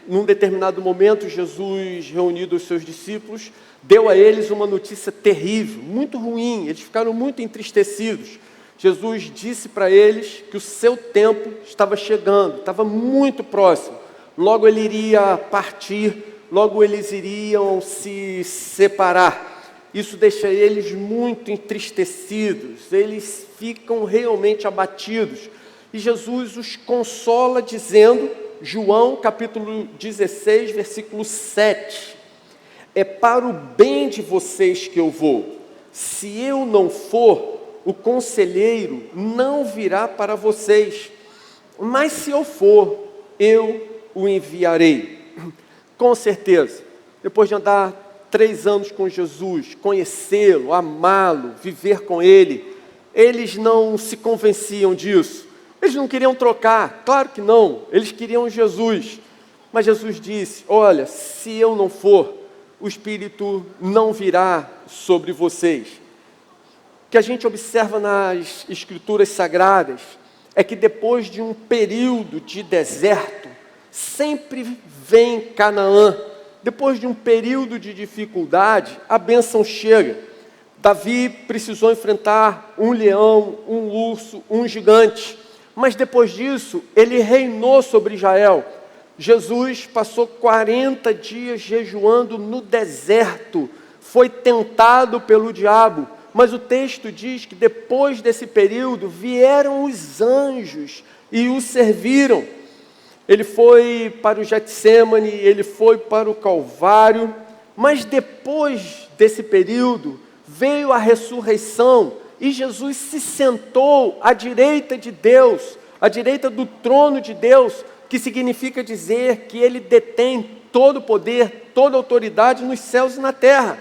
Num determinado momento, Jesus, reunido os seus discípulos, deu a eles uma notícia terrível, muito ruim. Eles ficaram muito entristecidos. Jesus disse para eles que o seu tempo estava chegando, estava muito próximo. Logo ele iria partir, logo eles iriam se separar. Isso deixa eles muito entristecidos, eles ficam realmente abatidos. E Jesus os consola dizendo, João capítulo 16, versículo 7, é para o bem de vocês que eu vou. Se eu não for, o conselheiro não virá para vocês, mas se eu for, eu o enviarei. Com certeza, depois de andar 3 anos com Jesus, conhecê-lo, amá-lo, viver com Ele, eles não se convenciam disso. Eles não queriam trocar, claro que não, eles queriam Jesus. Mas Jesus disse, olha, se eu não for, o Espírito não virá sobre vocês. O que a gente observa nas Escrituras Sagradas é que depois de um período de deserto, sempre vem Canaã. Depois de um período de dificuldade, a bênção chega. Davi precisou enfrentar um leão, um urso, um gigante. Mas depois disso, ele reinou sobre Israel. Jesus passou 40 dias jejuando no deserto. Foi tentado pelo diabo. Mas o texto diz que depois desse período vieram os anjos e o serviram. Ele foi para o Getsemane, ele foi para o Calvário, mas depois desse período veio a ressurreição e Jesus se sentou à direita de Deus, à direita do trono de Deus, que significa dizer que ele detém todo o poder, toda a autoridade nos céus e na terra.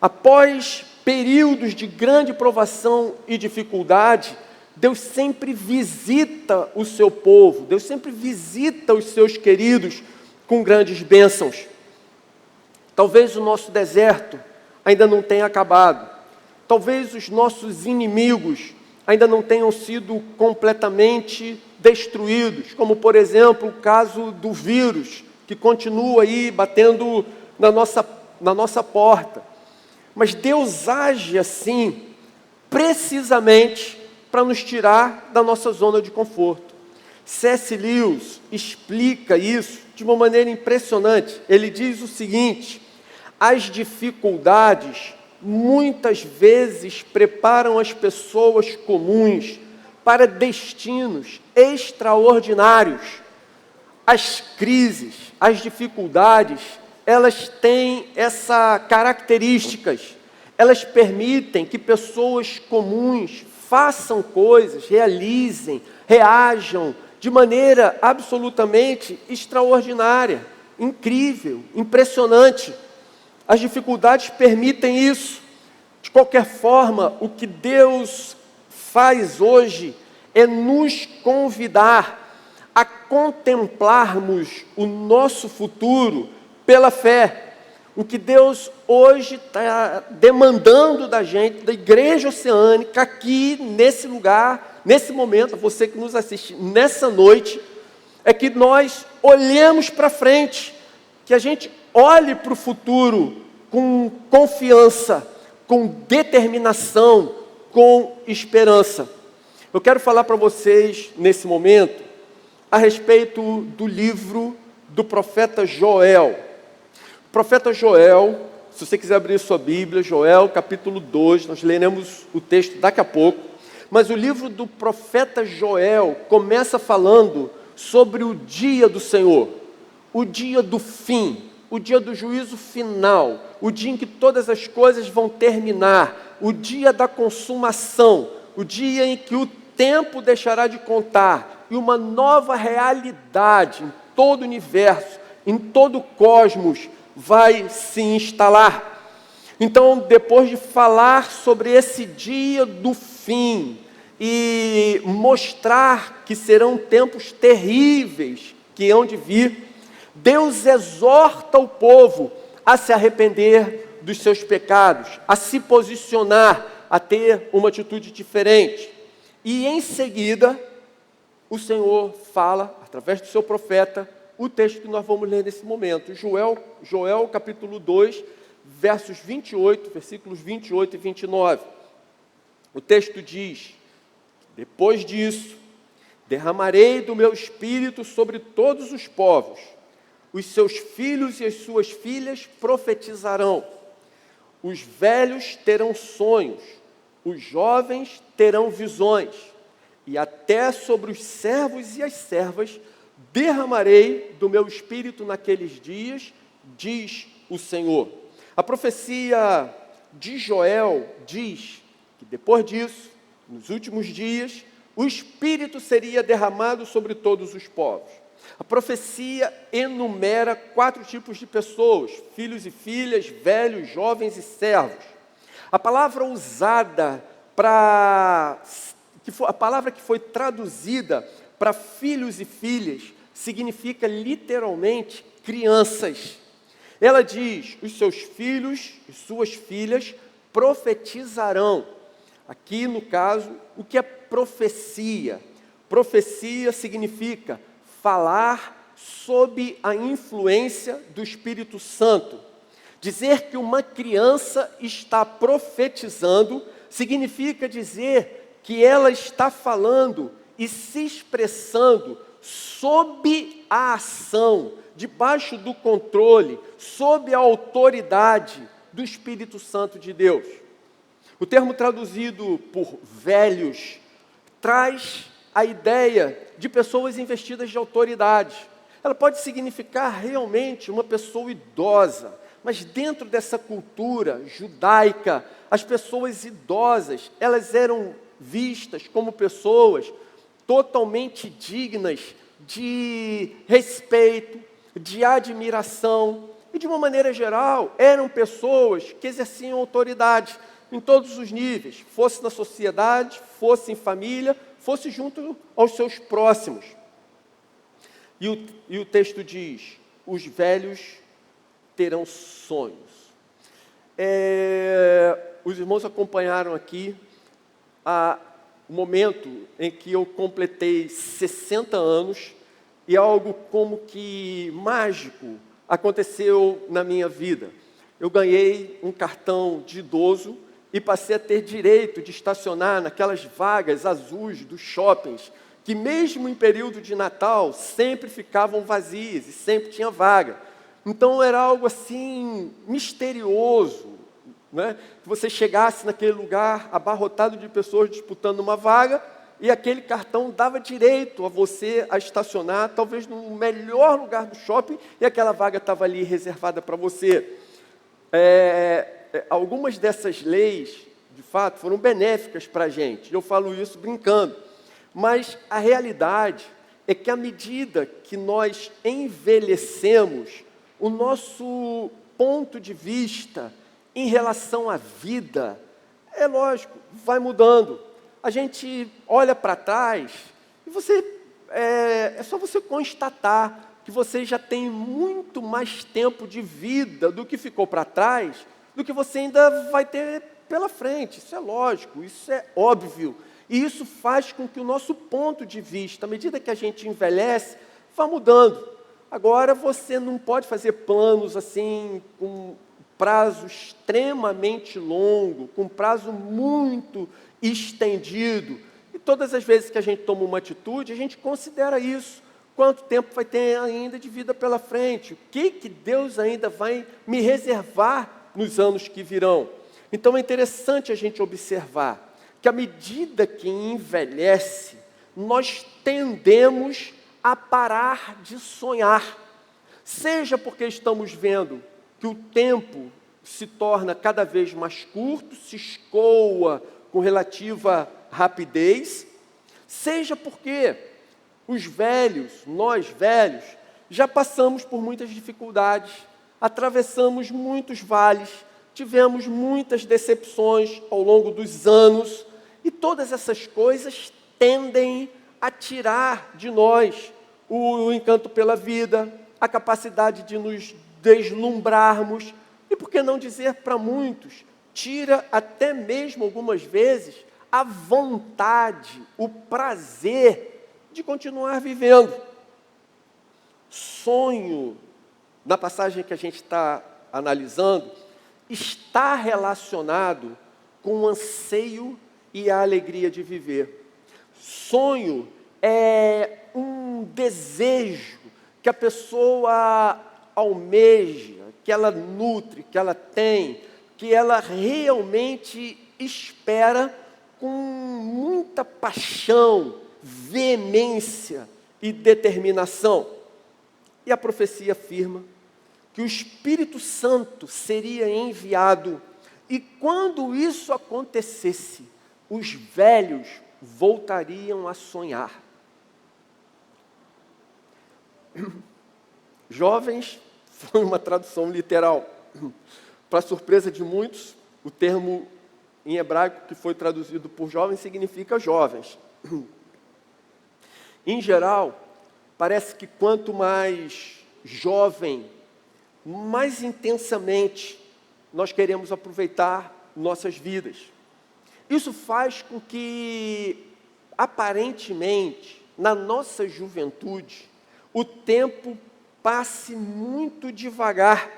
Após períodos de grande provação e dificuldade, Deus sempre visita o seu povo, Deus sempre visita os seus queridos com grandes bênçãos. Talvez o nosso deserto ainda não tenha acabado, talvez os nossos inimigos ainda não tenham sido completamente destruídos, como por exemplo o caso do vírus, que continua aí batendo na nossa porta. Mas Deus age assim, precisamente para nos tirar da nossa zona de conforto. C.S. Lewis explica isso de uma maneira impressionante. Ele diz o seguinte: as dificuldades muitas vezes preparam as pessoas comuns para destinos extraordinários. As crises, as dificuldades, elas têm essas características. Elas permitem que pessoas comuns façam coisas, realizem, reajam de maneira absolutamente extraordinária, incrível, impressionante. As dificuldades permitem isso. De qualquer forma, o que Deus faz hoje é nos convidar a contemplarmos o nosso futuro pela fé. O que Deus hoje está demandando da gente, da Igreja Oceânica, aqui nesse lugar, nesse momento, você que nos assiste nessa noite, é que nós olhemos para frente, que a gente olhe para o futuro com confiança, com determinação, com esperança. Eu quero falar para vocês, nesse momento, a respeito do livro do profeta Joel. O profeta Joel, se você quiser abrir sua Bíblia, Joel capítulo 2, nós leremos o texto daqui a pouco, mas o livro do profeta Joel começa falando sobre o dia do Senhor, o dia do fim, o dia do juízo final, o dia em que todas as coisas vão terminar, o dia da consumação, o dia em que o tempo deixará de contar e uma nova realidade em todo o universo, em todo o cosmos, vai se instalar. Então, depois de falar sobre esse dia do fim e mostrar que serão tempos terríveis que hão de vir, Deus exorta o povo a se arrepender dos seus pecados, a se posicionar, a ter uma atitude diferente. E em seguida, o Senhor fala, através do seu profeta, o texto que nós vamos ler nesse momento. Joel capítulo 2, versos 28, versículos 28 e 29. O texto diz: depois disso, derramarei do meu espírito sobre todos os povos. Os seus filhos e as suas filhas profetizarão. Os velhos terão sonhos. Os jovens terão visões. E até sobre os servos e as servas derramarei do meu espírito naqueles dias, diz o Senhor. A profecia de Joel diz que depois disso, nos últimos dias, o Espírito seria derramado sobre todos os povos. A profecia enumera 4 tipos de pessoas: filhos e filhas, velhos, jovens e servos. A palavra usada a palavra que foi traduzida para filhos e filhas significa literalmente crianças. Ela diz: os seus filhos e suas filhas profetizarão. Aqui, no caso, o que é profecia? Profecia significa falar sob a influência do Espírito Santo. Dizer que uma criança está profetizando significa dizer que ela está falando e se expressando sob a ação, debaixo do controle, sob a autoridade do Espírito Santo de Deus. O termo traduzido por velhos traz a ideia de pessoas investidas de autoridade. Ela pode significar realmente uma pessoa idosa, mas dentro dessa cultura judaica, as pessoas idosas, elas eram vistas como pessoas totalmente dignas de respeito, de admiração, e de uma maneira geral, eram pessoas que exerciam autoridade em todos os níveis, fosse na sociedade, fosse em família, fosse junto aos seus próximos. E o texto diz: os velhos terão sonhos. Os irmãos acompanharam aqui o momento em que eu completei 60 anos e algo como que mágico aconteceu na minha vida. Eu ganhei um cartão de idoso e passei a ter direito de estacionar naquelas vagas azuis dos shoppings, que mesmo em período de Natal sempre ficavam vazias e sempre tinha vaga. Então era algo assim misterioso, né? Que você chegasse naquele lugar abarrotado de pessoas disputando uma vaga e aquele cartão dava direito a você a estacionar, talvez no melhor lugar do shopping, e aquela vaga estava ali reservada para você. Algumas dessas leis, de fato, foram benéficas para a gente. Eu falo isso brincando. Mas a realidade é que à medida que nós envelhecemos, o nosso ponto de vista em relação à vida, é lógico, vai mudando. A gente olha para trás e é só você constatar que você já tem muito mais tempo de vida do que ficou para trás, do que você ainda vai ter pela frente. Isso é lógico, isso é óbvio. E isso faz com que o nosso ponto de vista, à medida que a gente envelhece, vá mudando. Agora, você não pode fazer planos assim, com prazo extremamente longo, com prazo muito estendido. E todas as vezes que a gente toma uma atitude, a gente considera isso. Quanto tempo vai ter ainda de vida pela frente? O que Deus ainda vai me reservar nos anos que virão? Então é interessante a gente observar que à medida que envelhece, nós tendemos a parar de sonhar. Seja porque estamos vendo que o tempo se torna cada vez mais curto, se escoa com relativa rapidez, seja porque os velhos, nós velhos, já passamos por muitas dificuldades, atravessamos muitos vales, tivemos muitas decepções ao longo dos anos, e todas essas coisas tendem a tirar de nós o encanto pela vida, a capacidade de nos deslumbrarmos, e por que não dizer para muitos, tira até mesmo algumas vezes a vontade, o prazer de continuar vivendo. sonho, na passagem que a gente está analisando, está relacionado com o anseio e a alegria de viver. Sonho é um desejo que a pessoa almeja, que ela nutre, que ela tem, que ela realmente espera com muita paixão, veemência e determinação. E a profecia afirma que o Espírito Santo seria enviado, e quando isso acontecesse, os velhos voltariam a sonhar. Jovens foi uma tradução literal. Para surpresa de muitos, o termo em hebraico que foi traduzido por jovens significa jovens. Em geral, parece que quanto mais jovem, mais intensamente nós queremos aproveitar nossas vidas. Isso faz com que, aparentemente, na nossa juventude, o tempo passe muito devagar.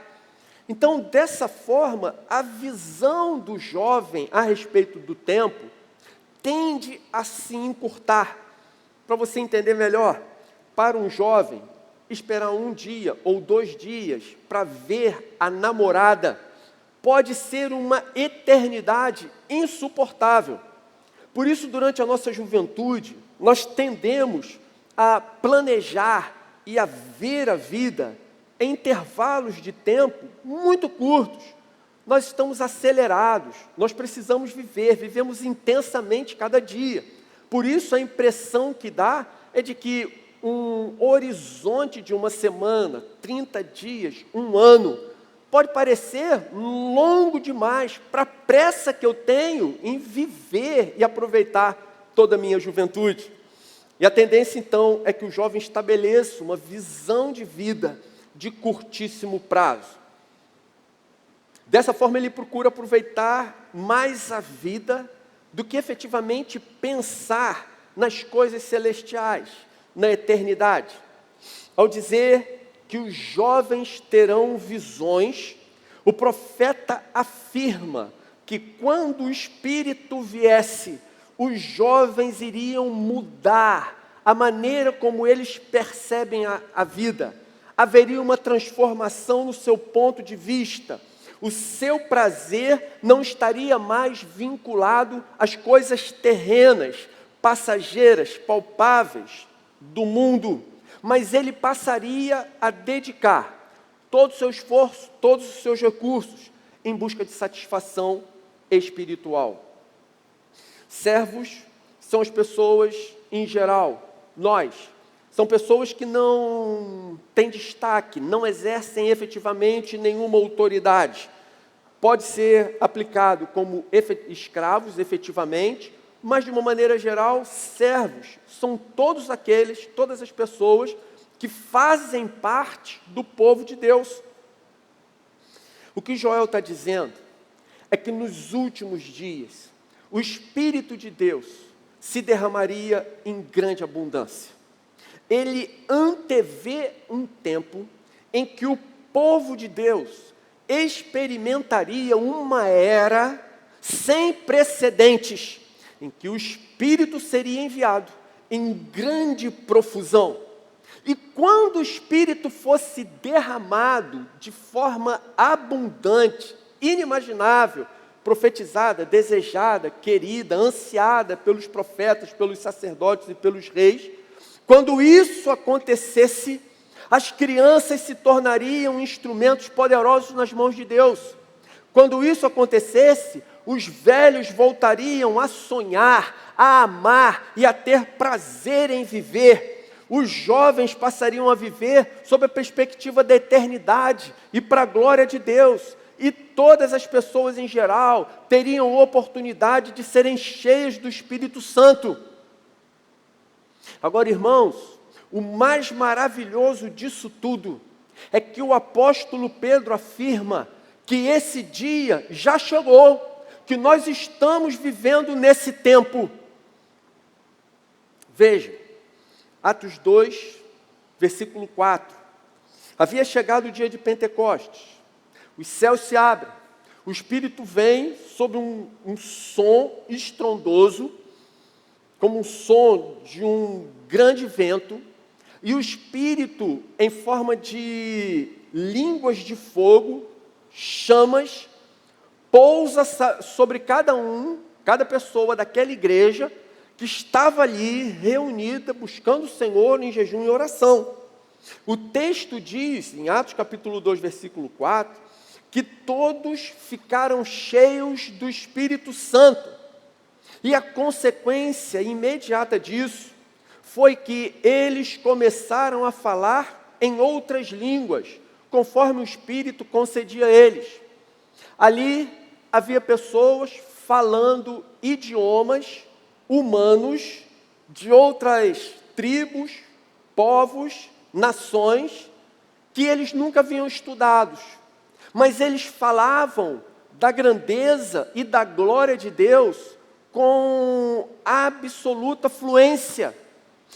Então, dessa forma, a visão do jovem a respeito do tempo tende a se encurtar. Para você entender melhor, para um jovem, esperar um dia ou 2 dias para ver a namorada pode ser uma eternidade insuportável. Por isso, durante a nossa juventude, nós tendemos a planejar e a ver a vida em intervalos de tempo muito curtos. Nós estamos acelerados, nós precisamos viver, vivemos intensamente cada dia. Por isso, a impressão que dá é de que um horizonte de uma semana, 30 dias, 1 ano, pode parecer longo demais para a pressa que eu tenho em viver e aproveitar toda a minha juventude. E a tendência, então, é que o jovem estabeleça uma visão de vida de curtíssimo prazo. Dessa forma, ele procura aproveitar mais a vida do que efetivamente pensar nas coisas celestiais, na eternidade. Ao dizer que os jovens terão visões, o profeta afirma que quando o Espírito viesse, os jovens iriam mudar a maneira como eles percebem a vida. Haveria uma transformação no seu ponto de vista. O seu prazer não estaria mais vinculado às coisas terrenas, passageiras, palpáveis do mundo, mas ele passaria a dedicar todo o seu esforço, todos os seus recursos em busca de satisfação espiritual. Servos são as pessoas, em geral, nós, são pessoas que não têm destaque, não exercem efetivamente nenhuma autoridade. Pode ser aplicado como escravos, efetivamente, mas de uma maneira geral, servos são todos aqueles, todas as pessoas que fazem parte do povo de Deus. O que Joel está dizendo é que nos últimos dias, o Espírito de Deus se derramaria em grande abundância. Ele antevê um tempo em que o povo de Deus experimentaria uma era sem precedentes, em que o Espírito seria enviado em grande profusão. E quando o Espírito fosse derramado de forma abundante, inimaginável, profetizada, desejada, querida, ansiada pelos profetas, pelos sacerdotes e pelos reis, quando isso acontecesse, as crianças se tornariam instrumentos poderosos nas mãos de Deus. Quando isso acontecesse, os velhos voltariam a sonhar, a amar e a ter prazer em viver. Os jovens passariam a viver sob a perspectiva da eternidade e para a glória de Deus. E todas as pessoas em geral teriam oportunidade de serem cheias do Espírito Santo. Agora, irmãos, o mais maravilhoso disso tudo é que o apóstolo Pedro afirma que esse dia já chegou, que nós estamos vivendo nesse tempo. Veja, Atos 2, versículo 4. Havia chegado o dia de Pentecostes, os céus se abrem, o Espírito vem sobre um som estrondoso, como um som de um grande vento, e o Espírito, em forma de línguas de fogo, chamas, pousa sobre cada pessoa daquela igreja que estava ali reunida, buscando o Senhor em jejum e oração. O texto diz, em Atos capítulo 2, versículo 4, que todos ficaram cheios do Espírito Santo. E a consequência imediata disso foi que eles começaram a falar em outras línguas, conforme o Espírito concedia a eles. Ali havia pessoas falando idiomas humanos de outras tribos, povos, nações, que eles nunca haviam estudado, mas eles falavam da grandeza e da glória de Deus com absoluta fluência.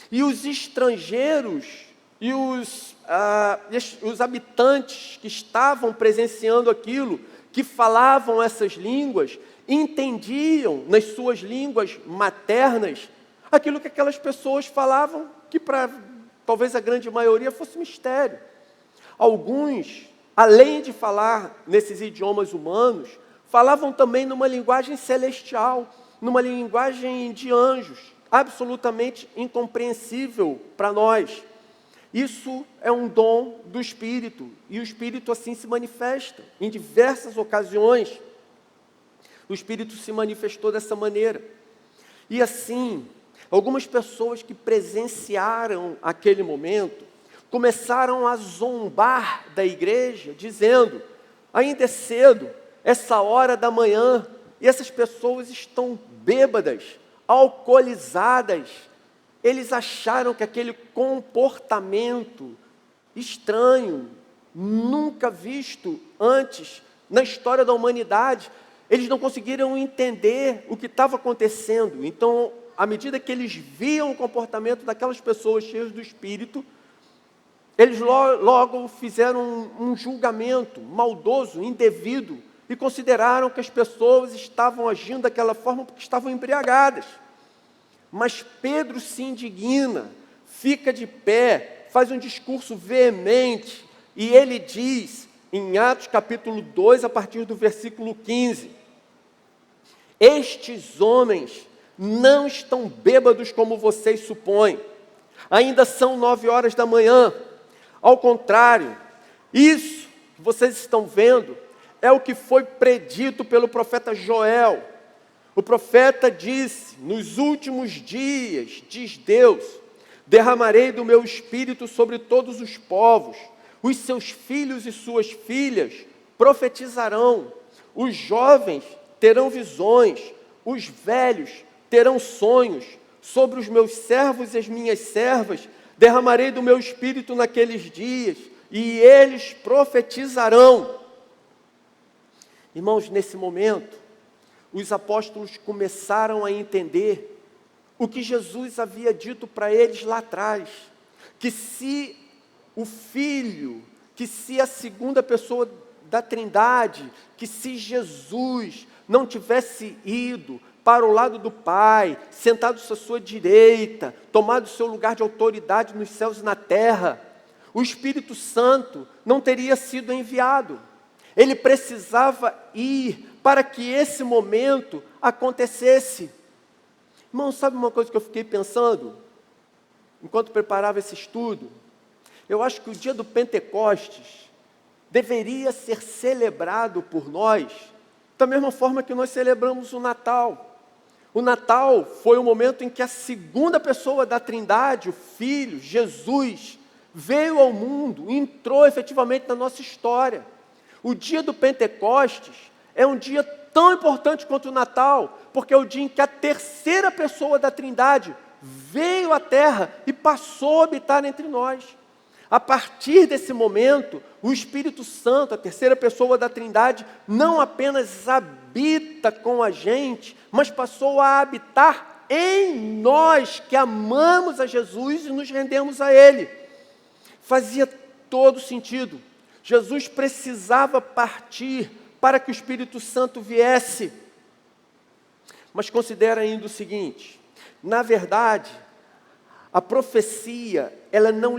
E os estrangeiros e os habitantes que estavam presenciando aquilo, que falavam essas línguas, entendiam nas suas línguas maternas aquilo que aquelas pessoas falavam, que para talvez a grande maioria fosse mistério. Alguns, além de falar nesses idiomas humanos, falavam também numa linguagem celestial, numa linguagem de anjos, absolutamente incompreensível para nós. Isso é um dom do Espírito, e o Espírito assim se manifesta em diversas ocasiões. O Espírito se manifestou dessa maneira. E assim, algumas pessoas que presenciaram aquele momento começaram a zombar da igreja, dizendo: ainda é cedo, essa hora da manhã, e essas pessoas estão bêbadas, alcoolizadas. Eles acharam que aquele comportamento estranho, nunca visto antes na história da humanidade, eles não conseguiram entender o que estava acontecendo. Então, à medida que eles viam o comportamento daquelas pessoas cheias do Espírito, eles logo fizeram um julgamento maldoso, indevido, e consideraram que as pessoas estavam agindo daquela forma porque estavam embriagadas. Mas Pedro se indigna, fica de pé, faz um discurso veemente, e ele diz, em Atos capítulo 2, a partir do versículo 15, estes homens não estão bêbados como vocês supõem, ainda são 9 horas da manhã, ao contrário, isso que vocês estão vendo é o que foi predito pelo profeta Joel. O profeta disse: nos últimos dias, diz Deus, derramarei do meu espírito sobre todos os povos, os seus filhos e suas filhas profetizarão, os jovens terão visões, os velhos terão sonhos, sobre os meus servos e as minhas servas derramarei do meu espírito naqueles dias, e eles profetizarão. Irmãos, nesse momento, os apóstolos começaram a entender o que Jesus havia dito para eles lá atrás, que se o Filho, que se a segunda pessoa da Trindade, que se Jesus não tivesse ido para o lado do Pai, sentado à sua direita, tomado o seu lugar de autoridade nos céus e na terra, o Espírito Santo não teria sido enviado. Ele precisava ir para que esse momento acontecesse. Irmão, sabe uma coisa que eu fiquei pensando, enquanto preparava esse estudo? Eu acho que o dia do Pentecostes deveria ser celebrado por nós da mesma forma que nós celebramos o Natal. O Natal foi o momento em que a segunda pessoa da Trindade, o Filho, Jesus, veio ao mundo, entrou efetivamente na nossa história. O dia do Pentecostes é um dia tão importante quanto o Natal, porque é o dia em que a terceira pessoa da Trindade veio à Terra e passou a habitar entre nós. A partir desse momento, o Espírito Santo, a terceira pessoa da Trindade, não apenas habita com a gente, mas passou a habitar em nós que amamos a Jesus e nos rendemos a Ele. Fazia todo sentido. Jesus precisava partir para que o Espírito Santo viesse. Mas considera ainda o seguinte: na verdade, a profecia, ela não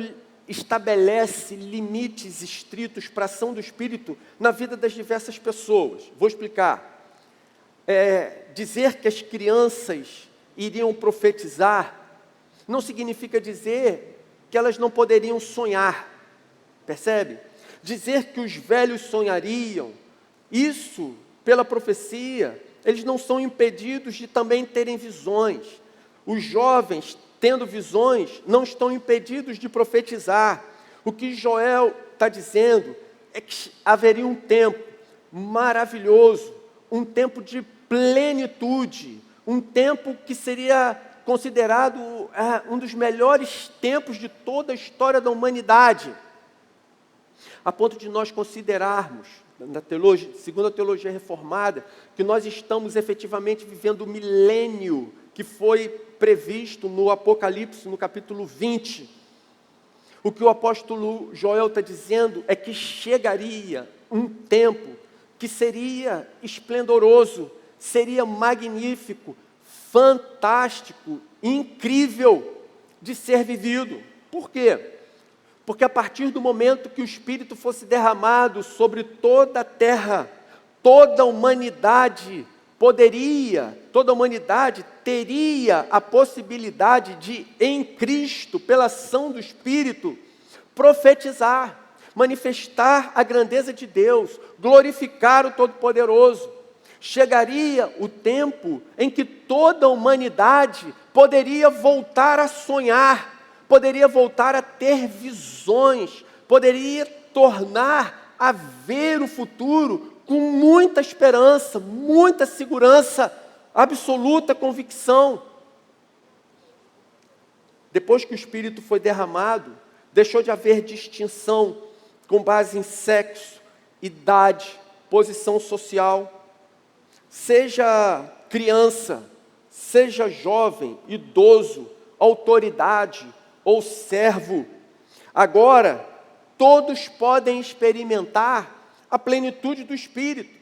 estabelece limites estritos para a ação do Espírito na vida das diversas pessoas. Vou explicar. Dizer que as crianças iriam profetizar não significa dizer que elas não poderiam sonhar, percebe? Dizer que os velhos sonhariam, isso, pela profecia, eles não são impedidos de também terem visões. Os jovens, tendo visões, não estão impedidos de profetizar. O que Joel está dizendo é que haveria um tempo maravilhoso, um tempo de plenitude, um tempo que seria considerado um dos melhores tempos de toda a história da humanidade, a ponto de nós considerarmos, segundo a teologia reformada, que nós estamos efetivamente vivendo o milênio que foi previsto no Apocalipse, no capítulo 20. O que o apóstolo Joel está dizendo é que chegaria um tempo que seria esplendoroso, seria magnífico, fantástico, incrível de ser vivido. Por quê? Porque a partir do momento que o Espírito fosse derramado sobre toda a terra, toda a humanidade teria a possibilidade de, em Cristo, pela ação do Espírito, profetizar, manifestar a grandeza de Deus, glorificar o Todo-Poderoso. Chegaria o tempo em que toda a humanidade poderia voltar a sonhar, poderia voltar a ter visões, poderia tornar a ver o futuro com muita esperança, muita segurança, absoluta convicção. Depois que o Espírito foi derramado, deixou de haver distinção com base em sexo, idade, posição social. Seja criança, seja jovem, idoso, autoridade ou servo, agora todos podem experimentar a plenitude do Espírito.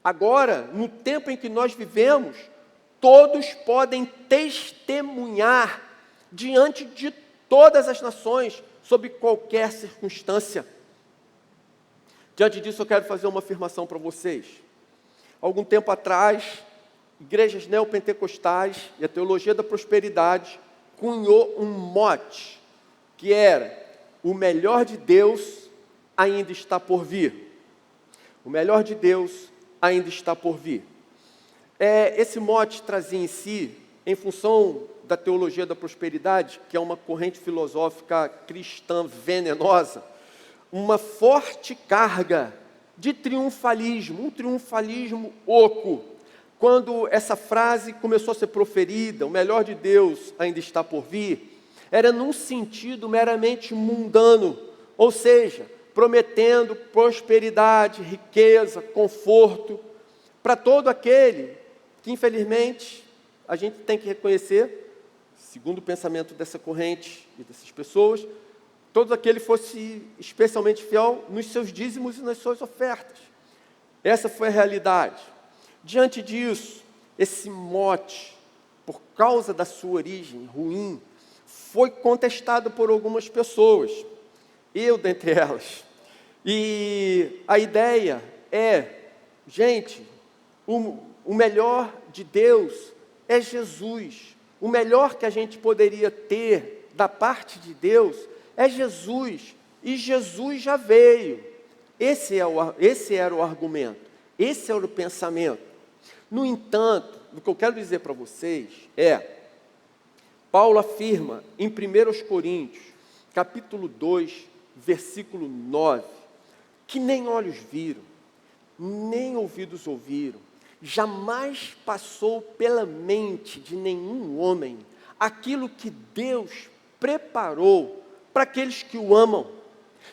Agora, no tempo em que nós vivemos, todos podem testemunhar diante de todas as nações, sob qualquer circunstância. Diante disso, eu quero fazer uma afirmação para vocês. Algum tempo atrás, igrejas neopentecostais e a teologia da prosperidade cunhou um mote, que era: o melhor de Deus ainda está por vir. O melhor de Deus ainda está por vir. Esse mote trazia em si, em função da teologia da prosperidade, que é uma corrente filosófica cristã venenosa, uma forte carga de triunfalismo, um triunfalismo oco. Quando essa frase começou a ser proferida, o melhor de Deus ainda está por vir, era num sentido meramente mundano, ou seja, prometendo prosperidade, riqueza, conforto, para todo aquele que, infelizmente, a gente tem que reconhecer, segundo o pensamento dessa corrente e dessas pessoas, todo aquele fosse especialmente fiel nos seus dízimos e nas suas ofertas. Essa foi a realidade. Diante disso, esse mote, por causa da sua origem ruim, foi contestado por algumas pessoas, eu dentre elas. E a ideia é, gente, o melhor de Deus é Jesus. O melhor que a gente poderia ter da parte de Deus é Jesus. E Jesus já veio. Esse era o argumento. Esse era o pensamento. No entanto, o que eu quero dizer para vocês Paulo afirma em 1 Coríntios, capítulo 2, versículo 9, que nem olhos viram, nem ouvidos ouviram, jamais passou pela mente de nenhum homem aquilo que Deus preparou para aqueles que o amam.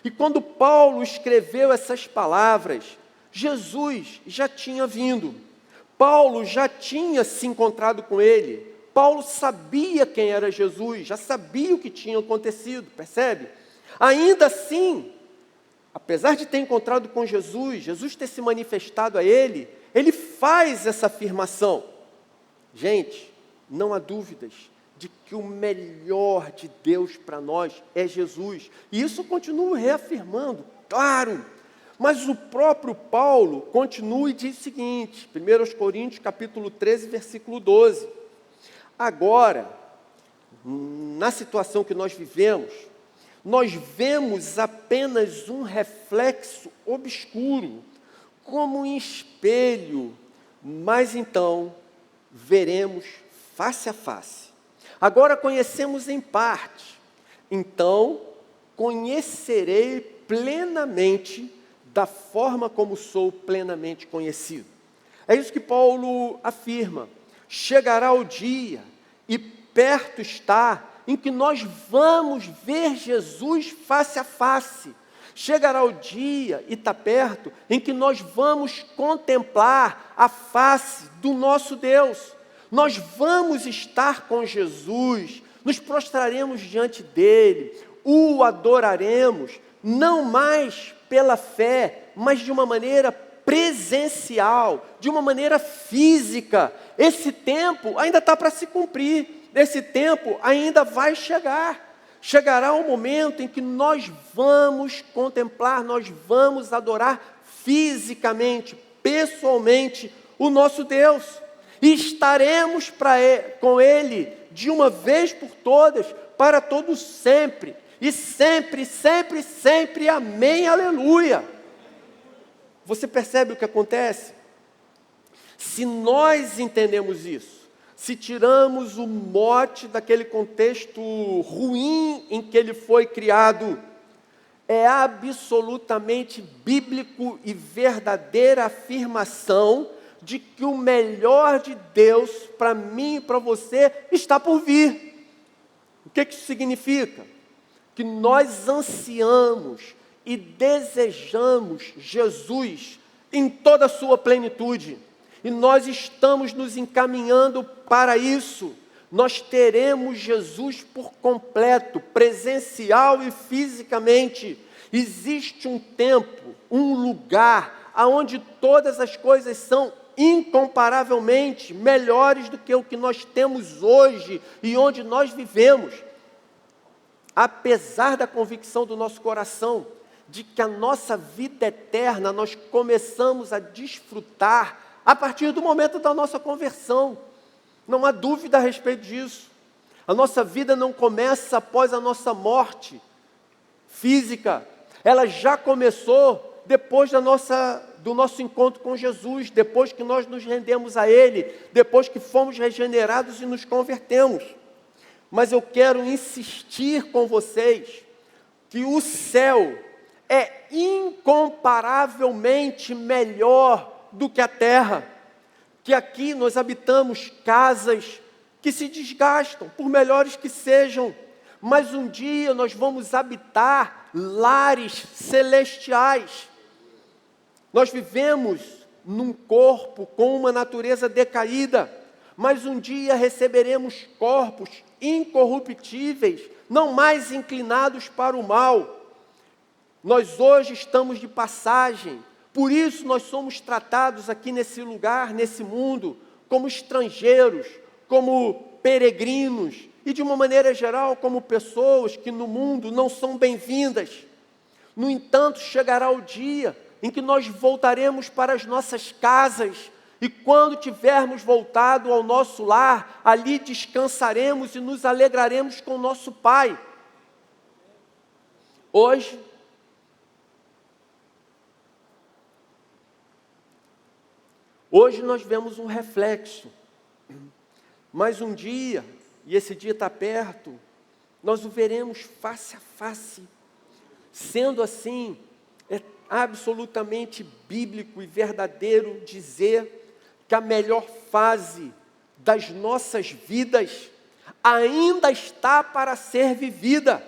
E quando Paulo escreveu essas palavras, Jesus já tinha vindo. Paulo já tinha se encontrado com ele. Paulo sabia quem era Jesus, já sabia o que tinha acontecido, percebe? Ainda assim, apesar de ter encontrado com Jesus, Jesus ter se manifestado a ele, ele faz essa afirmação. Gente, não há dúvidas de que o melhor de Deus para nós é Jesus. E isso eu continuo reafirmando, claro. Mas o próprio Paulo continua e diz o seguinte, 1 Coríntios capítulo 13, versículo 12. Agora, na situação que nós vivemos, nós vemos apenas um reflexo obscuro, como um espelho, mas então veremos face a face. Agora conhecemos em parte, então conhecerei plenamente da forma como sou plenamente conhecido. É isso que Paulo afirma. Chegará o dia, e perto está, em que nós vamos ver Jesus face a face. Chegará o dia, e está perto, em que nós vamos contemplar a face do nosso Deus. Nós vamos estar com Jesus, nos prostraremos diante dele, o adoraremos, não mais pela fé, mas de uma maneira presencial, de uma maneira física. Esse tempo ainda está para se cumprir, esse tempo ainda vai chegar. Chegará o momento em que nós vamos contemplar, nós vamos adorar fisicamente, pessoalmente, o nosso Deus. E estaremos com Ele de uma vez por todas, para todos sempre. E sempre, sempre, sempre, amém, aleluia. Você percebe o que acontece? Se nós entendemos isso, se tiramos o mote daquele contexto ruim em que ele foi criado, é absolutamente bíblico e verdadeira afirmação de que o melhor de Deus para mim e para você está por vir. O que isso significa? Que nós ansiamos e desejamos Jesus em toda a sua plenitude. E nós estamos nos encaminhando para isso. Nós teremos Jesus por completo, presencial e fisicamente. Existe um tempo, um lugar, onde todas as coisas são incomparavelmente melhores do que o que nós temos hoje e onde nós vivemos. Apesar da convicção do nosso coração de que a nossa vida eterna nós começamos a desfrutar a partir do momento da nossa conversão. Não há dúvida a respeito disso. A nossa vida não começa após a nossa morte física. Ela já começou depois do nosso encontro com Jesus, depois que nós nos rendemos a Ele, depois que fomos regenerados e nos convertemos. Mas eu quero insistir com vocês que o céu é incomparavelmente melhor do que a terra, que aqui nós habitamos casas que se desgastam, por melhores que sejam, mas um dia nós vamos habitar lares celestiais. Nós vivemos num corpo com uma natureza decaída, mas um dia receberemos corpos incorruptíveis, não mais inclinados para o mal. Nós hoje estamos de passagem, por isso nós somos tratados aqui nesse lugar, nesse mundo, como estrangeiros, como peregrinos e de uma maneira geral como pessoas que no mundo não são bem-vindas. No entanto, chegará o dia em que nós voltaremos para as nossas casas e quando tivermos voltado ao nosso lar, ali descansaremos e nos alegraremos com o nosso Pai. Hoje nós vemos um reflexo, mas um dia, e esse dia está perto, nós o veremos face a face. Sendo assim, é absolutamente bíblico e verdadeiro dizer que a melhor fase das nossas vidas ainda está para ser vivida.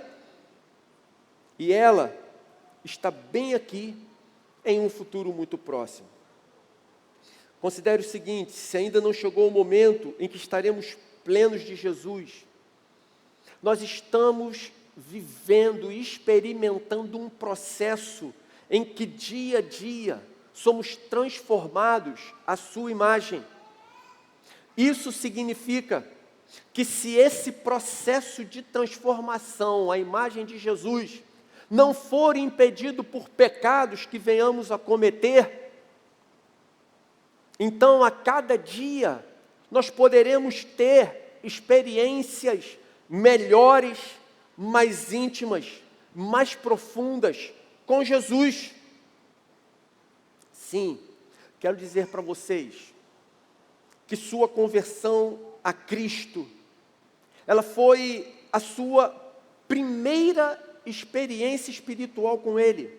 E ela está bem aqui em um futuro muito próximo. Considere o seguinte: se ainda não chegou o momento em que estaremos plenos de Jesus, nós estamos vivendo e experimentando um processo em que dia a dia somos transformados à sua imagem. Isso significa que se esse processo de transformação à imagem de Jesus não for impedido por pecados que venhamos a cometer, então a cada dia nós poderemos ter experiências melhores, mais íntimas, mais profundas com Jesus. Sim, quero dizer para vocês que sua conversão a Cristo, ela foi a sua primeira experiência espiritual com Ele.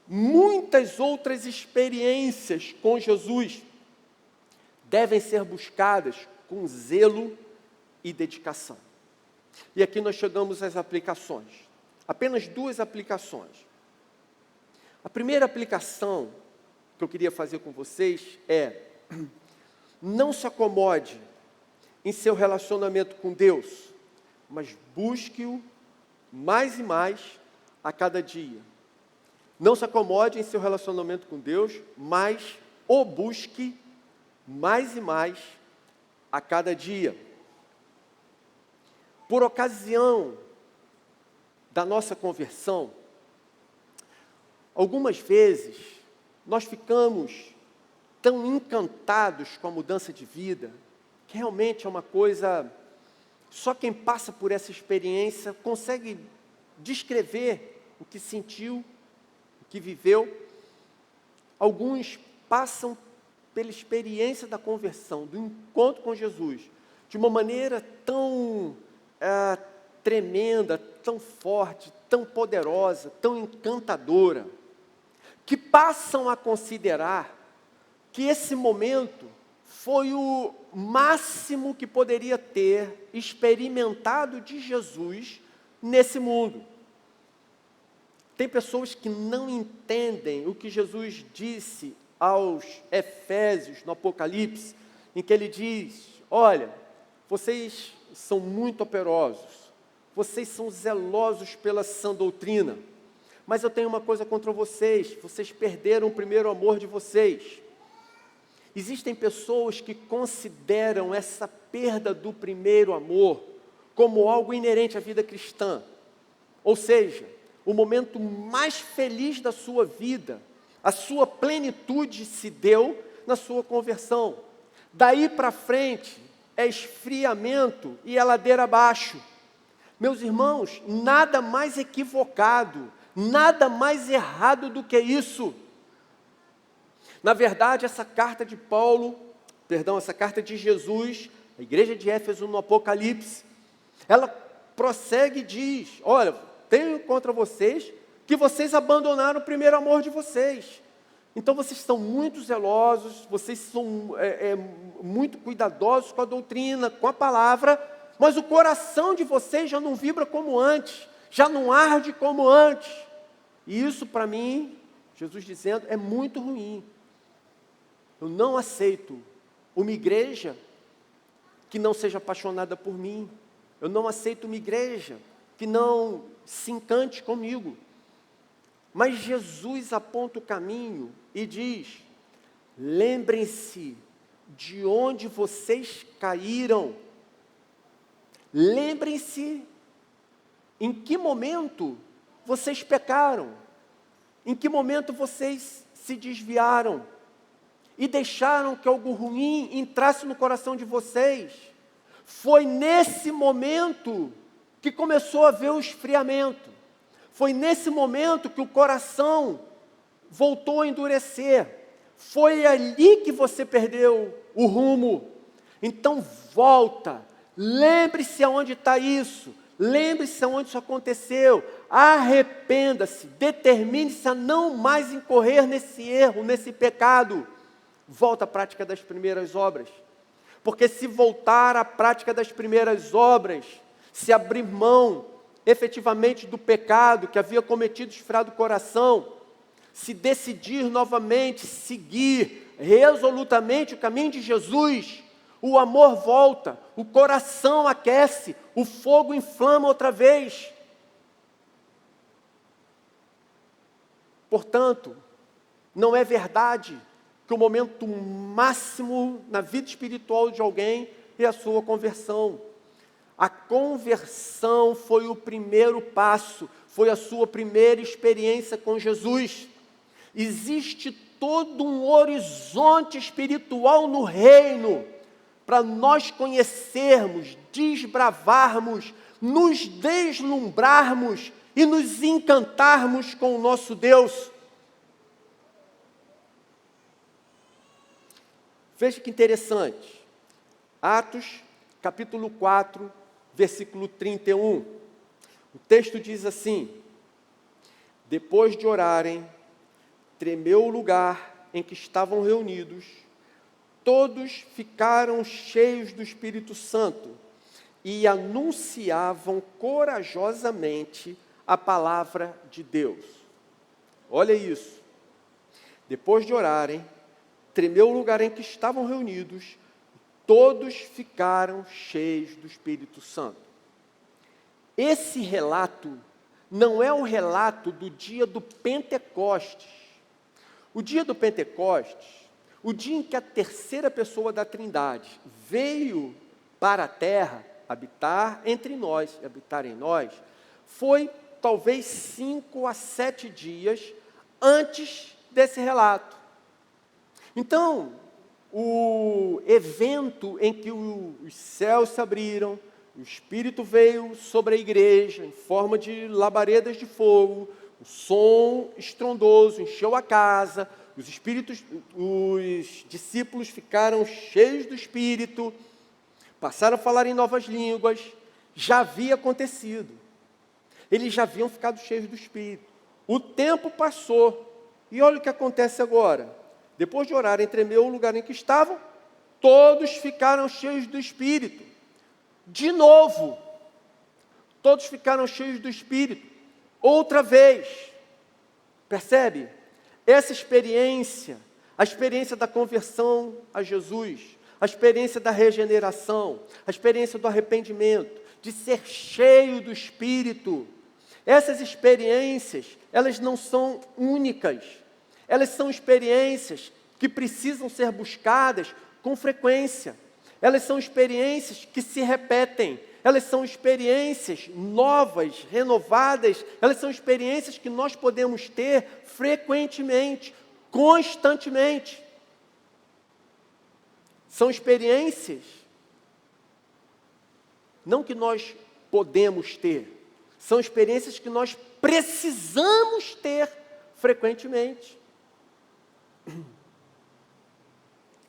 Muitas outras experiências com Jesus devem ser buscadas com zelo e dedicação. E aqui nós chegamos às aplicações. Apenas 2 aplicações. A primeira aplicação que eu queria fazer com vocês é: não se acomode em seu relacionamento com Deus, mas busque-o mais e mais a cada dia. Não se acomode em seu relacionamento com Deus, mas o busque mais e mais a cada dia. Por ocasião da nossa conversão, algumas vezes nós ficamos tão encantados com a mudança de vida, que realmente é uma coisa, só quem passa por essa experiência consegue descrever o que sentiu, o que viveu. Alguns passam pela experiência da conversão, do encontro com Jesus, de uma maneira tão tremenda, tão forte, tão poderosa, tão encantadora, que passam a considerar que esse momento foi o máximo que poderia ter experimentado de Jesus nesse mundo. Tem pessoas que não entendem o que Jesus disse aos Efésios, no Apocalipse, em que ele diz: olha, vocês são muito operosos, vocês são zelosos pela sã doutrina, mas eu tenho uma coisa contra vocês: vocês perderam o primeiro amor de vocês. Existem pessoas que consideram essa perda do primeiro amor como algo inerente à vida cristã. Ou seja, o momento mais feliz da sua vida, a sua plenitude se deu na sua conversão. Daí para frente é esfriamento e é ladeira abaixo. Meus irmãos, nada mais equivocado, nada mais errado do que isso. Na verdade, essa carta de Jesus, a igreja de Éfeso no Apocalipse, ela prossegue e diz: olha, tenho contra vocês que vocês abandonaram o primeiro amor de vocês. Então vocês são muito zelosos, vocês são muito cuidadosos com a doutrina, com a palavra, mas o coração de vocês já não vibra como antes, já não arde como antes. E isso para mim, Jesus dizendo, é muito ruim. Eu não aceito uma igreja que não seja apaixonada por mim. Eu não aceito uma igreja que não se encante comigo. Mas Jesus aponta o caminho e diz: lembrem-se de onde vocês caíram. Lembrem-se em que momento vocês pecaram, em que momento vocês se desviaram e deixaram que algo ruim entrasse no coração de vocês. Foi nesse momento que começou a haver o esfriamento. Foi nesse momento que o coração voltou a endurecer. Foi ali que você perdeu o rumo. Então volta, lembre-se aonde está isso, lembre-se aonde isso aconteceu, arrependa-se, determine-se a não mais incorrer nesse erro, nesse pecado. Volta à prática das primeiras obras, porque se voltar à prática das primeiras obras, se abrir mão efetivamente do pecado que havia cometido, esfriado o coração, se decidir novamente seguir resolutamente o caminho de Jesus, o amor volta, o coração aquece, o fogo inflama outra vez. Portanto, não é verdade que o momento máximo na vida espiritual de alguém é a sua conversão. A conversão foi o primeiro passo, foi a sua primeira experiência com Jesus. Existe todo um horizonte espiritual no reino, para nós conhecermos, desbravarmos, nos deslumbrarmos e nos encantarmos com o nosso Deus. Veja que interessante. Atos, capítulo 4, versículo 31. O texto diz assim: depois de orarem, tremeu o lugar em que estavam reunidos, todos ficaram cheios do Espírito Santo e anunciavam corajosamente a palavra de Deus. Olha isso. Depois de orarem, tremeu o lugar em que estavam reunidos, todos ficaram cheios do Espírito Santo. Esse relato não é o relato do dia do Pentecostes. O dia do Pentecostes, o dia em que a terceira pessoa da Trindade veio para a terra habitar entre nós, habitar em nós, foi talvez 5 a 7 dias antes desse relato. Então, o evento em que os céus se abriram, o Espírito veio sobre a igreja em forma de labaredas de fogo, o som estrondoso encheu a casa, os discípulos ficaram cheios do Espírito, passaram a falar em novas línguas, já havia acontecido. Eles já haviam ficado cheios do Espírito. O tempo passou, e olha o que acontece agora. Depois de orarem, tremeu o lugar em que estavam, todos ficaram cheios do Espírito. De novo, todos ficaram cheios do Espírito. Outra vez. Percebe? Essa experiência, a experiência da conversão a Jesus, a experiência da regeneração, a experiência do arrependimento, de ser cheio do Espírito, essas experiências, elas não são únicas. Elas são experiências que precisam ser buscadas com frequência. Elas são experiências que se repetem. Elas são experiências novas, renovadas. Elas são experiências que nós podemos ter frequentemente, constantemente. São experiências não que nós podemos ter, são experiências que nós precisamos ter frequentemente.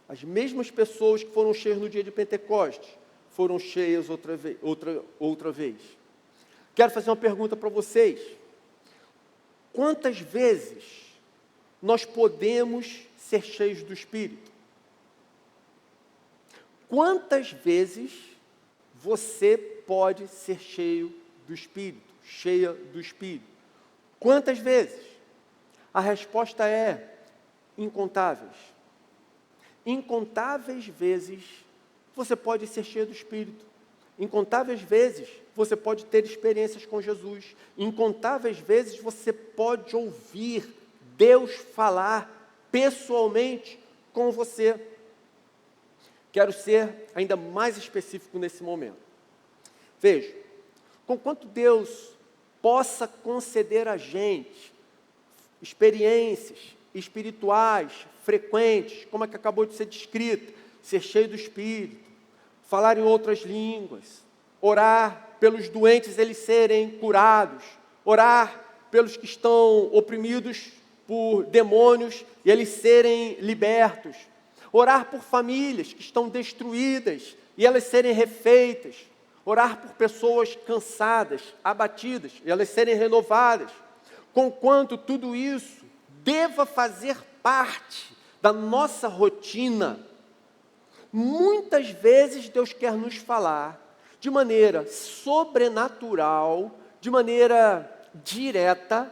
As mesmas pessoas que foram cheias no dia de Pentecostes foram cheias outra vez. Quero fazer uma pergunta para vocês. Quantas vezes nós podemos ser cheios do Espírito? Quantas vezes você pode ser cheio do Espírito, cheia do Espírito? Quantas vezes? A resposta é incontáveis. Incontáveis vezes você pode ser cheio do Espírito. Incontáveis vezes você pode ter experiências com Jesus. Incontáveis vezes você pode ouvir Deus falar pessoalmente com você. Quero ser ainda mais específico nesse momento. Veja, conquanto Deus possa conceder a gente experiências espirituais, frequentes, como é que acabou de ser descrito, ser cheio do Espírito, falar em outras línguas, orar pelos doentes eles serem curados, orar pelos que estão oprimidos por demônios e eles serem libertos, orar por famílias que estão destruídas e elas serem refeitas, orar por pessoas cansadas, abatidas e elas serem renovadas, conquanto tudo isso deva fazer parte da nossa rotina. Muitas vezes Deus quer nos falar de maneira sobrenatural, de maneira direta,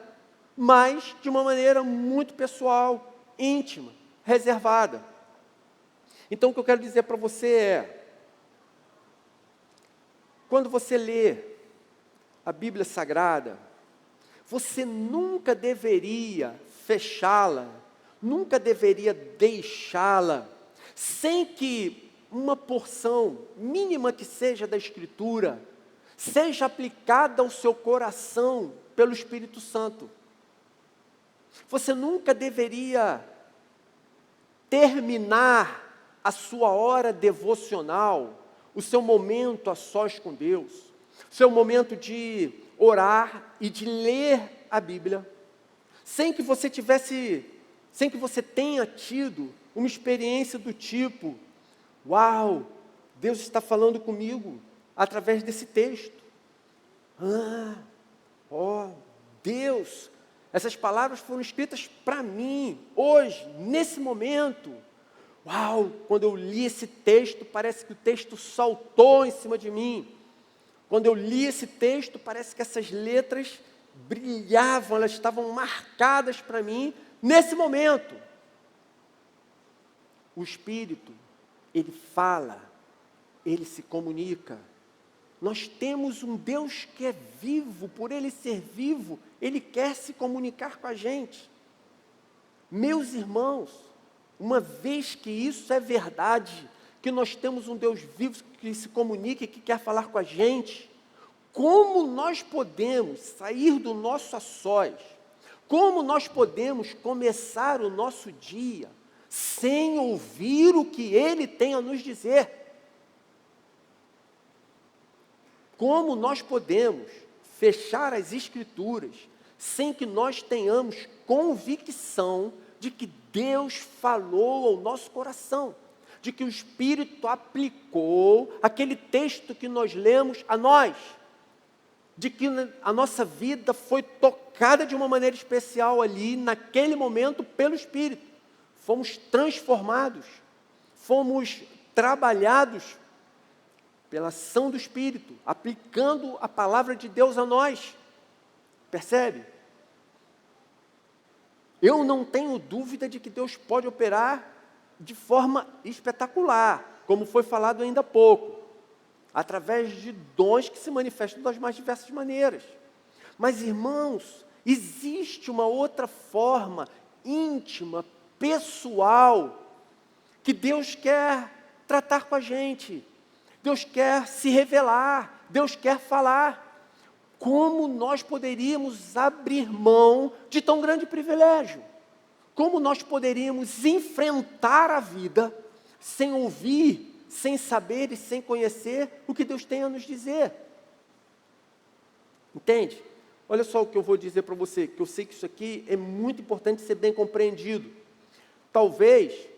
mas de uma maneira muito pessoal, íntima, reservada. Então o que eu quero dizer para você é, quando você lê a Bíblia Sagrada, você nunca deveria fechá-la, nunca deveria deixá-la, sem que uma porção, mínima que seja da Escritura, seja aplicada ao seu coração pelo Espírito Santo. Você nunca deveria terminar a sua hora devocional, o seu momento a sós com Deus, o seu momento de orar e de ler a Bíblia, sem que você tenha tido uma experiência do tipo: uau, Deus está falando comigo através desse texto. Deus, essas palavras foram escritas para mim, hoje, nesse momento. Uau, quando eu li esse texto, parece que o texto saltou em cima de mim. Quando eu li esse texto, parece que essas letras brilhavam, elas estavam marcadas para mim, nesse momento. O Espírito, ele fala, ele se comunica. Nós temos um Deus que é vivo, por ele ser vivo, ele quer se comunicar com a gente. Meus irmãos, uma vez que isso é verdade, que nós temos um Deus vivo que se comunica e que quer falar com a gente, como nós podemos sair do nosso a sós? Como nós podemos começar o nosso dia sem ouvir o que ele tem a nos dizer? Como nós podemos fechar as Escrituras sem que nós tenhamos convicção de que Deus falou ao nosso coração, de que o Espírito aplicou aquele texto que nós lemos a nós, de que a nossa vida foi tocada de uma maneira especial ali, naquele momento, pelo Espírito. Fomos transformados, fomos trabalhados pela ação do Espírito, aplicando a palavra de Deus a nós. Percebe? Eu não tenho dúvida de que Deus pode operar de forma espetacular, como foi falado ainda há pouco, através de dons que se manifestam das mais diversas maneiras. Mas, irmãos, existe uma outra forma íntima, pessoal, que Deus quer tratar com a gente. Deus quer se revelar, Deus quer falar. Como nós poderíamos abrir mão de tão grande privilégio? Como nós poderíamos enfrentar a vida sem ouvir, sem saber e sem conhecer o que Deus tem a nos dizer? Entende? Olha só o que eu vou dizer para você, que eu sei que isso aqui é muito importante ser bem compreendido. Talvez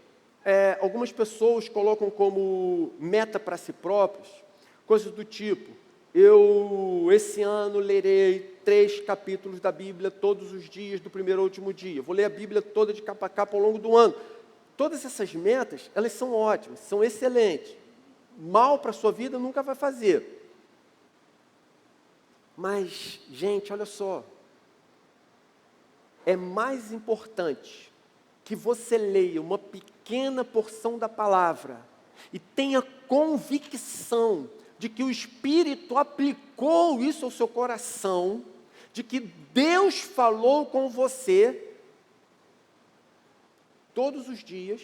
algumas pessoas colocam como meta para si próprias coisas do tipo: eu esse ano lerei 3 capítulos da Bíblia todos os dias do primeiro ao último dia, vou ler a Bíblia toda de capa a capa ao longo do ano. Todas essas metas, elas são ótimas, são excelentes. Mal para a sua vida nunca vai fazer. Mas, gente, olha só, é mais importante que você leia uma pequena porção da palavra e tenha convicção de que o Espírito aplicou isso ao seu coração, de que Deus falou com você todos os dias,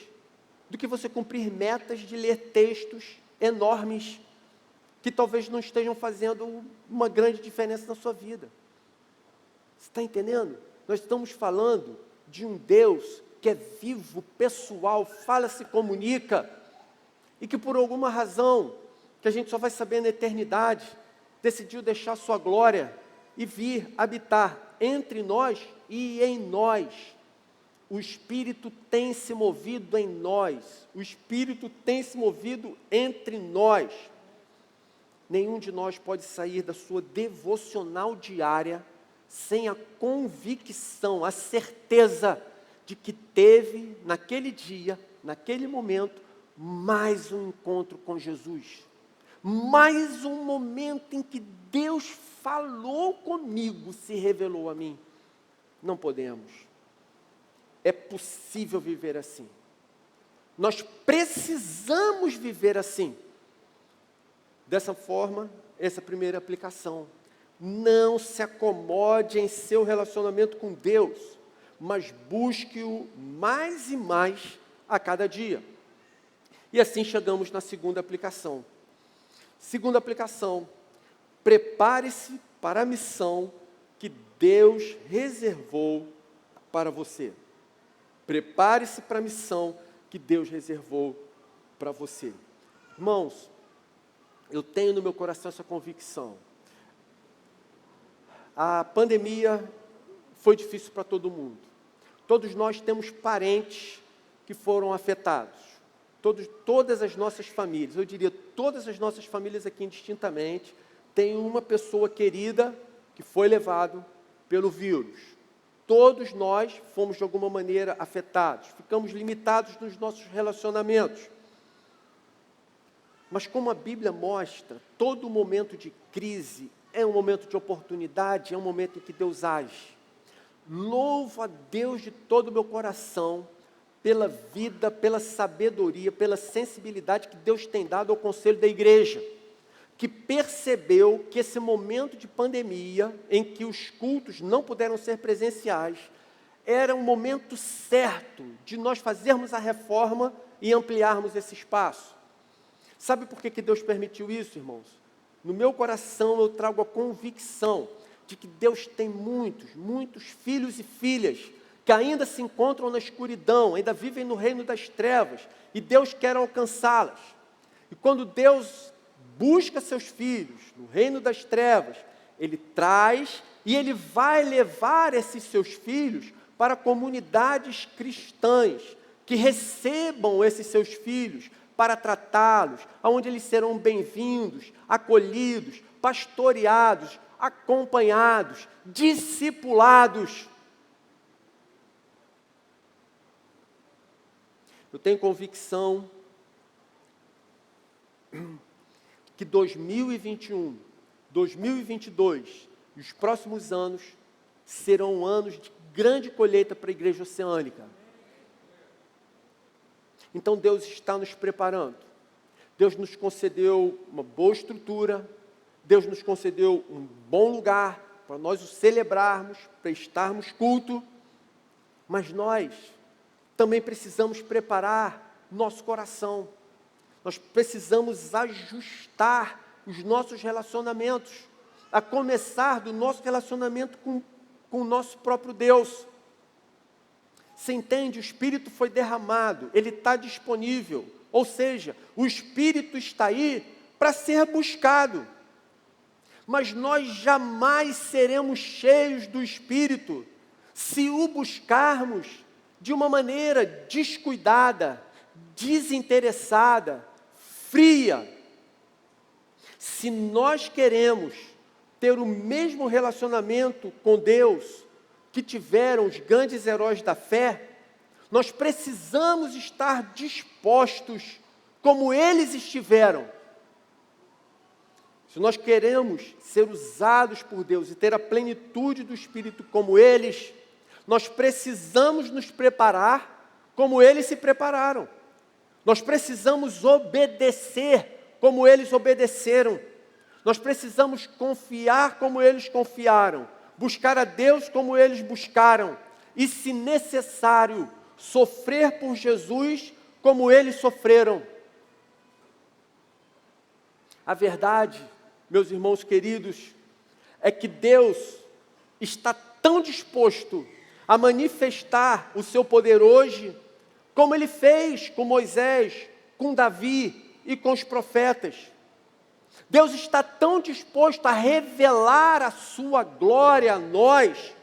do que você cumprir metas de ler textos enormes que talvez não estejam fazendo uma grande diferença na sua vida. Você está entendendo? Nós estamos falando de um Deus que é vivo, pessoal, fala, se comunica, e que por alguma razão, que a gente só vai saber na eternidade, decidiu deixar sua glória e vir habitar entre nós e em nós. O Espírito tem se movido em nós, o Espírito tem se movido entre nós. Nenhum de nós pode sair da sua devocional diária sem a convicção, a certeza de que teve, naquele dia, naquele momento, mais um encontro com Jesus. Mais um momento em que Deus falou comigo, se revelou a mim. Não podemos. É possível viver assim. Nós precisamos viver assim. Dessa forma, essa primeira aplicação. Não se acomode em seu relacionamento com Deus, mas busque-o mais e mais a cada dia. E assim chegamos na segunda aplicação. Segunda aplicação, prepare-se para a missão que Deus reservou para você. Prepare-se para a missão que Deus reservou para você. Irmãos, eu tenho no meu coração essa convicção. A pandemia foi difícil para todo mundo. Todos nós temos parentes que foram afetados. Todas as nossas famílias, eu diria todas as nossas famílias aqui indistintamente, tem uma pessoa querida que foi levado pelo vírus. Todos nós fomos de alguma maneira afetados, ficamos limitados nos nossos relacionamentos. Mas como a Bíblia mostra, todo momento de crise é um momento de oportunidade, é um momento em que Deus age. Louvo a Deus de todo o meu coração pela vida, pela sabedoria, pela sensibilidade que Deus tem dado ao conselho da igreja, que percebeu que esse momento de pandemia, em que os cultos não puderam ser presenciais, era um momento certo de nós fazermos a reforma e ampliarmos esse espaço. Sabe por que Deus permitiu isso, irmãos? No meu coração eu trago a convicção de que Deus tem muitos filhos e filhas que ainda se encontram na escuridão, ainda vivem no reino das trevas, e Deus quer alcançá-las. E quando Deus busca seus filhos no reino das trevas, Ele traz e Ele vai levar esses seus filhos para comunidades cristãs, que recebam esses seus filhos para tratá-los, onde eles serão bem-vindos, acolhidos, pastoreados, acompanhados, discipulados. Eu tenho convicção que 2021, 2022 e os próximos anos serão anos de grande colheita para a Igreja Oceânica. Então Deus está nos preparando. Deus nos concedeu uma boa estrutura, Deus nos concedeu um bom lugar para nós o celebrarmos, prestarmos culto, mas nós também precisamos preparar nosso coração. Nós precisamos ajustar os nossos relacionamentos, a começar do nosso relacionamento com o nosso próprio Deus. Você entende? O Espírito foi derramado, ele está disponível, ou seja, o Espírito está aí para ser buscado. Mas nós jamais seremos cheios do Espírito se o buscarmos de uma maneira descuidada, desinteressada, fria. Se nós queremos ter o mesmo relacionamento com Deus que tiveram os grandes heróis da fé, nós precisamos estar dispostos como eles estiveram. Se nós queremos ser usados por Deus e ter a plenitude do Espírito como eles, nós precisamos nos preparar como eles se prepararam. Nós precisamos obedecer como eles obedeceram. Nós precisamos confiar como eles confiaram. Buscar a Deus como eles buscaram. E, se necessário, sofrer por Jesus como eles sofreram. A verdade, meus irmãos queridos, é que Deus está tão disposto a manifestar o seu poder hoje, como Ele fez com Moisés, com Davi e com os profetas. Deus está tão disposto a revelar a sua glória a nós,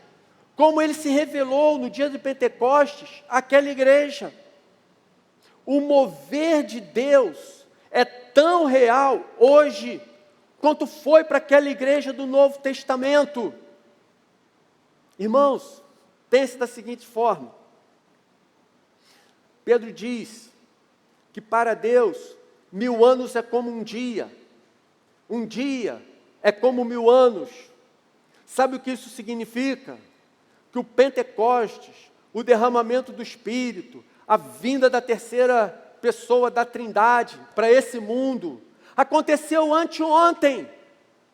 como Ele se revelou no dia de Pentecostes àquela igreja. O mover de Deus é tão real hoje, quanto foi para aquela igreja do Novo Testamento. Irmãos, pense da seguinte forma. Pedro diz que para Deus 1000 anos é como um dia é como 1000 anos. Sabe o que isso significa? Que o Pentecostes, o derramamento do Espírito, a vinda da terceira pessoa da Trindade para esse mundo, aconteceu anteontem,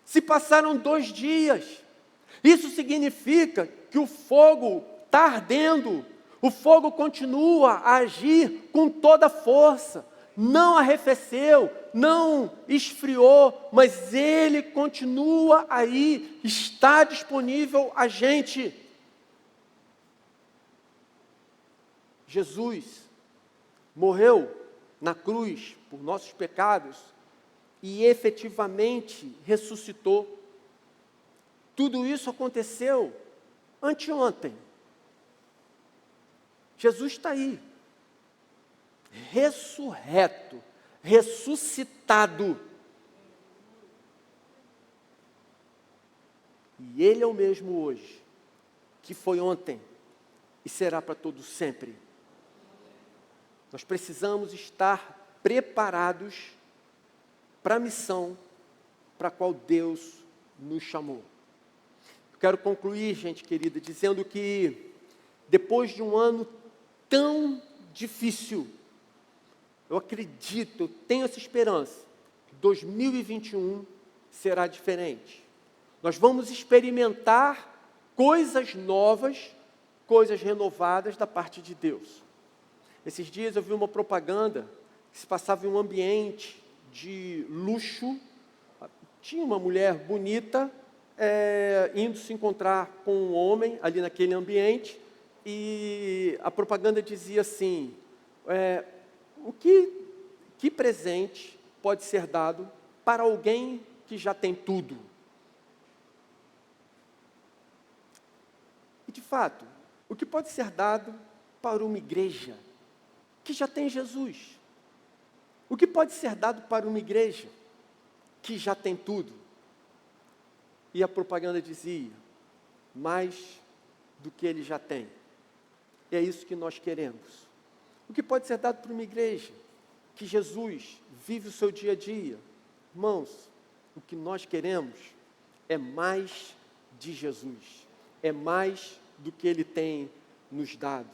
se passaram 2 dias. Isso significa que o fogo está está ardendo, o fogo continua a agir com toda a força, não arrefeceu, não esfriou, mas ele continua aí, está disponível a gente. Jesus morreu na cruz por nossos pecados e efetivamente ressuscitou. Tudo isso aconteceu anteontem. Jesus está aí, ressurreto, ressuscitado. E Ele é o mesmo hoje, que foi ontem e será para todos sempre. Nós precisamos estar preparados para a missão para a qual Deus nos chamou. Eu quero concluir, gente querida, dizendo que depois de um ano tão difícil, eu acredito, eu tenho essa esperança, que 2021 será diferente. Nós vamos experimentar coisas novas, coisas renovadas da parte de Deus. Esses dias eu vi uma propaganda que se passava em um ambiente de luxo. Tinha uma mulher bonita indo se encontrar com um homem ali naquele ambiente, e a propaganda dizia assim, que presente pode ser dado para alguém que já tem tudo? E de fato, o que pode ser dado para uma igreja que já tem Jesus? O que pode ser dado para uma igreja que já tem tudo? E a propaganda dizia, mais do que ele já tem. E é isso que nós queremos. O que pode ser dado para uma igreja que Jesus vive o seu dia a dia? Irmãos, o que nós queremos é mais de Jesus. É mais do que Ele tem nos dado.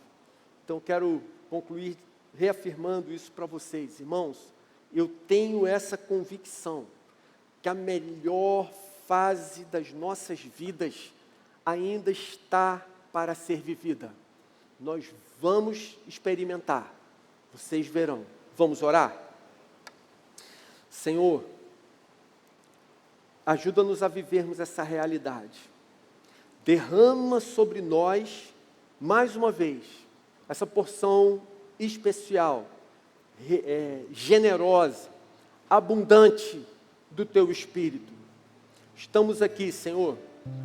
Então, quero concluir reafirmando isso para vocês. Irmãos, eu tenho essa convicção que a melhor fase das nossas vidas ainda está para ser vivida. Nós vamos experimentar. Vocês verão. Vamos orar? Senhor, ajuda-nos a vivermos essa realidade. Derrama sobre nós, mais uma vez, essa porção especial, generosa, abundante do Teu Espírito. Estamos aqui, Senhor,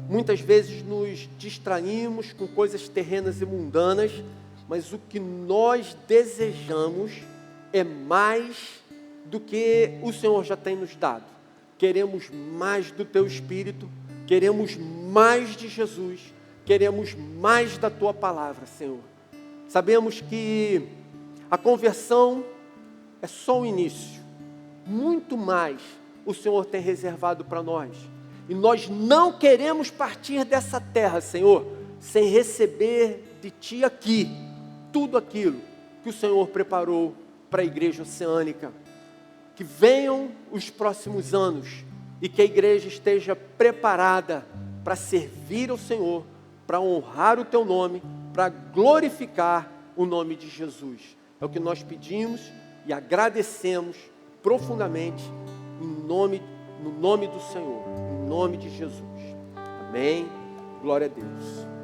muitas vezes nos distraímos com coisas terrenas e mundanas, mas o que nós desejamos é mais do que o Senhor já tem nos dado. Queremos mais do Teu Espírito, queremos mais de Jesus, queremos mais da Tua Palavra, Senhor. Sabemos que a conversão é só o início. Muito mais o Senhor tem reservado para nós. E nós não queremos partir dessa terra, Senhor, sem receber de Ti aqui tudo aquilo que o Senhor preparou para a Igreja Oceânica. Que venham os próximos anos e que a igreja esteja preparada para servir ao Senhor, para honrar o Teu nome, para glorificar o nome de Jesus. É o que nós pedimos e agradecemos profundamente no nome do Senhor, em nome de Jesus. Amém. Glória a Deus.